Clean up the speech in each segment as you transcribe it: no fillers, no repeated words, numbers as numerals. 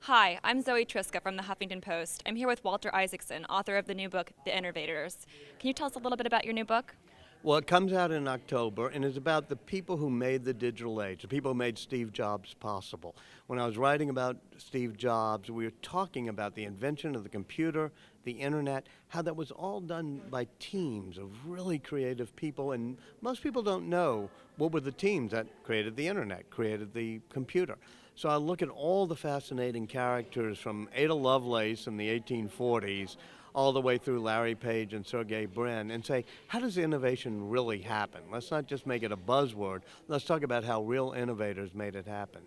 Hi, I'm Zoe Triska from the Huffington Post. I'm here with Walter Isaacson, author of the new book, The Innovators. Can you tell us a little bit about your new book? Well, it comes out in October and is about the people who made the digital age, the people who made Steve Jobs possible. When I was writing about Steve Jobs, we were talking about the invention of the computer, the internet, how that was all done by teams of really creative people, and most people don't know what were the teams that created the internet, created the computer. So I look at all the fascinating characters from Ada Lovelace in the 1840s all the way through Larry Page and Sergey Brin and say, how does innovation really happen? Let's not just make it a buzzword. Let's talk about how real innovators made it happen.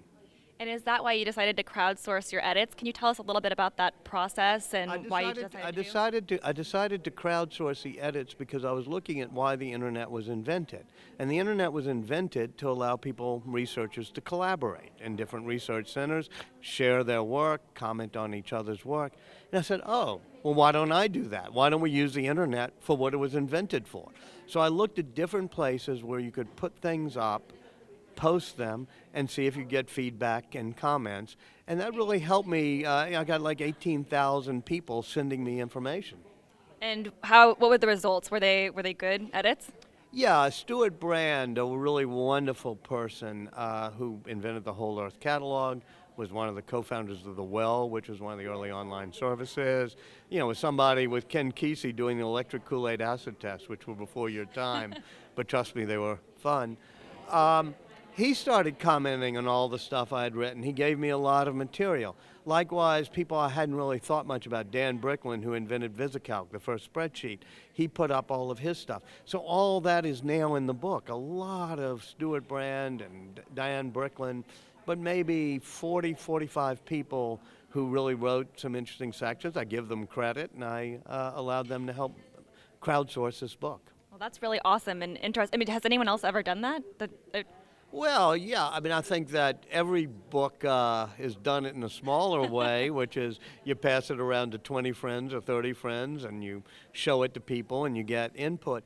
And is that why you decided to crowdsource your edits? Can you tell us a little bit about that process and why you decided I decided to crowdsource the edits because I was looking at why the internet was invented. And the internet was invented to allow people, researchers, to collaborate in different research centers, share their work, comment on each other's work. And I said, oh, well, why don't I do that? Why don't we use the internet for what it was invented for? So I looked at different places where you could put things up, post them, and see if you get feedback and comments. And that really helped me. I got like 18,000 people sending me information. And what were the results? Were they good edits? Yeah, Stuart Brand, a really wonderful person who invented the Whole Earth catalog, was one of the co-founders of The Well, which was one of the early online services. You know, was somebody with Ken Kesey doing the electric Kool-Aid acid tests, which were before your time, but trust me, they were fun. He started commenting on all the stuff I had written. He gave me a lot of material. Likewise, people I hadn't really thought much about, Dan Bricklin, who invented VisiCalc, the first spreadsheet, he put up all of his stuff. So all that is now in the book. A lot of Stuart Brand and Diane Bricklin, but maybe 40, 45 people who really wrote some interesting sections. I give them credit, and I allowed them to help crowdsource this book. Well, that's really awesome and interesting. I mean, has anyone else ever done that? Well, yeah. I mean, I think that every book is done it in a smaller way, which is you pass it around to 20 friends or 30 friends, and you show it to people, and you get input.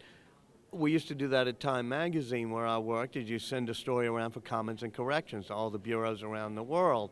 We used to do that at Time Magazine, where I worked. Is you send a story around for comments and corrections to all the bureaus around the world.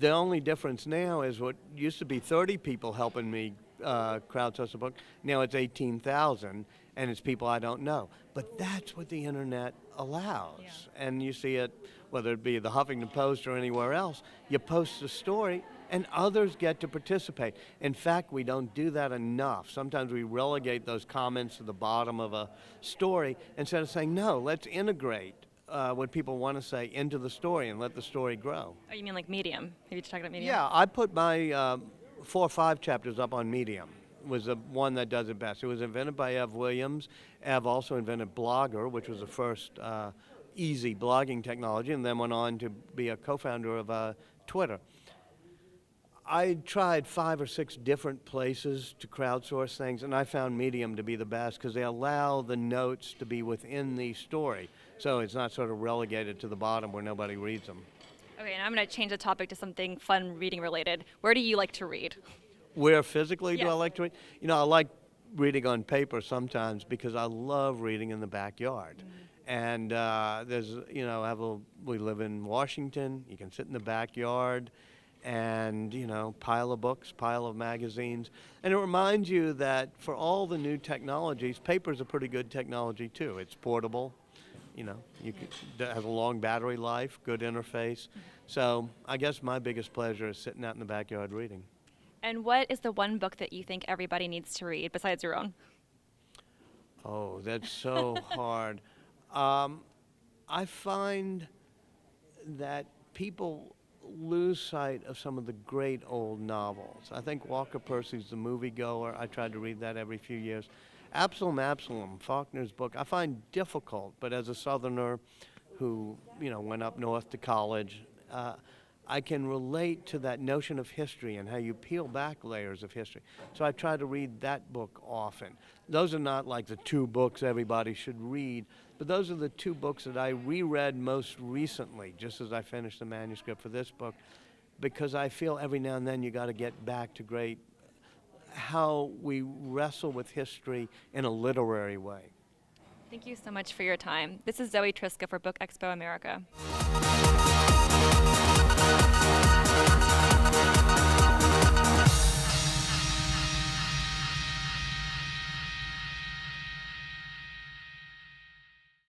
The only difference now is what used to be 30 people helping me crowdsource a book. Now it's 18,000, and it's people I don't know. But that's what the internet allows. Yeah. And you see it, whether it be the Huffington Post or anywhere else, you post a story and others get to participate. In fact, we don't do that enough. Sometimes we relegate those comments to the bottom of a story instead of saying, no, let's integrate what people want to say into the story and let the story grow. Oh, you mean like Medium? Have you talked about Medium? Yeah, I put my 4 or 5 chapters up on Medium. Was the one that does it best. It was invented by Ev Williams. Ev also invented Blogger, which was the first easy blogging technology, and then went on to be a co-founder of Twitter. I tried 5 or 6 different places to crowdsource things, and I found Medium to be the best because they allow the notes to be within the story. So it's not sort of relegated to the bottom where nobody reads them. Okay, and I'm going to change the topic to something fun reading related. Where do you like to read? Where physically do Yes. I like to read? You know, I like reading on paper sometimes because I love reading in the backyard. Mm-hmm. And there's, you know, we live in Washington. You can sit in the backyard and, you know, pile of books, pile of magazines. And it reminds you that for all the new technologies, paper's a pretty good technology too. It's portable. You know, it has a long battery life, good interface. So I guess my biggest pleasure is sitting out in the backyard reading. And what is the one book that you think everybody needs to read besides your own? Oh, that's so hard. I find that people lose sight of some of the great old novels. I think Walker Percy's The Moviegoer. I tried to read that every few years. Absalom, Faulkner's book, I find difficult, but as a Southerner who, you know, went up north to college, I can relate to that notion of history and how you peel back layers of history. So I try to read that book often. Those are not like the 2 books everybody should read, but those are the 2 books that I reread most recently, just as I finished the manuscript for this book, because I feel every now and then you got to get back to how we wrestle with history in a literary way. Thank you so much for your time. This is Zoe Triska for Book Expo America.